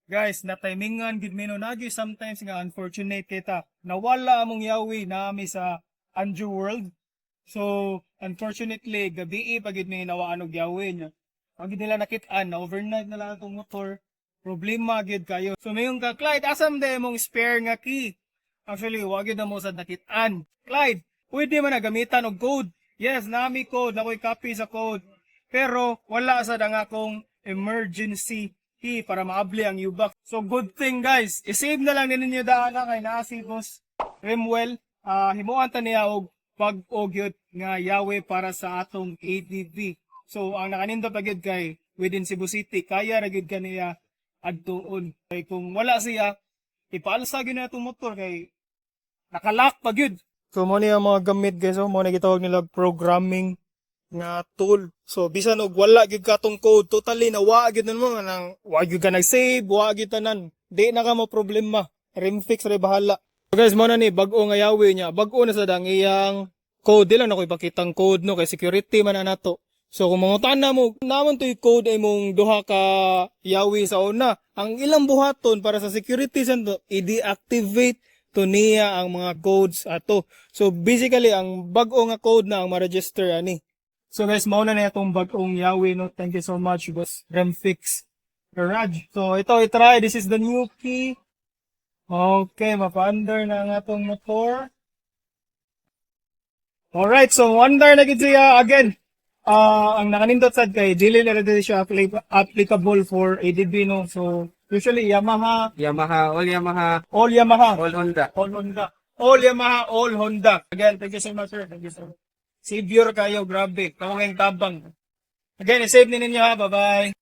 Guys, na timingan gid mi no nagi sometimes nga unfortunate kita. Nawala among yawi nami sa Anju World. So, unfortunately, gabi pa gid mi nawaan og yawi niya. Ang gid nila nakit-an na overnight na lang atong motor. Problema gid kayo. So, mayong ka, Clyde, asam de mong spare nga key? Actually, wag gid na mo sa nakit-an. Clyde, pwede man na gamitan og code. Yes, nami code, nakoy copy sa code. Pero wala sa dang akong emergency key para maabli ang U-Box. So good thing guys, isave na lang ninyo daan kay naa si Boss Rimwell. Himuan ta niya og pag-og yun nga yawe para sa atong ATV. So ang nakanindot pa gyud kay within Cebu City, kaya ra gyud kaniya adtuon. Kay kung wala siya, ipaalsa gyud na itong motor kay nakalock pa gyud. So mo niya mga gamit guys, so mo na gitawag nila programming nga tool. So bisan og wala gyud katong code, totally nawa gyud mo nang wa gyud ka nag-save, wa gyud tanan. Di na ka mo problema. Rim fix re bahala. So guys, mo na ni bag-o nga yawi niya. Bag-o na sa dang iyang code, di lang ako ipakitang code no kay security man na nato. So kung mangutan na mo, naman to yung code ay mong duha ka yawi sa una. Ang ilang buhaton para sa security santo, i-deactivate to niya ang mga codes ato. So basically ang bag-o nga code na ang ma-register ani. So guys, mauna na itong bagong yawi, no? Thank you so much, Boss Remfix Garage. So ito, itry. This is the new key. Okay, mapa-under na ang atong motor. Alright, so under na gid siya again. Ang nakanindot sad kay dili na rin siya applicable for ADB, no? So usually Yamaha, All Yamaha, all Yamaha, all Honda. all Honda. All Yamaha, all Honda. Again, thank you so much, sir. Thank you so much. Savior kayo, grabe. Kawang tabang. Again, i-save ninyo ha. Bye-bye.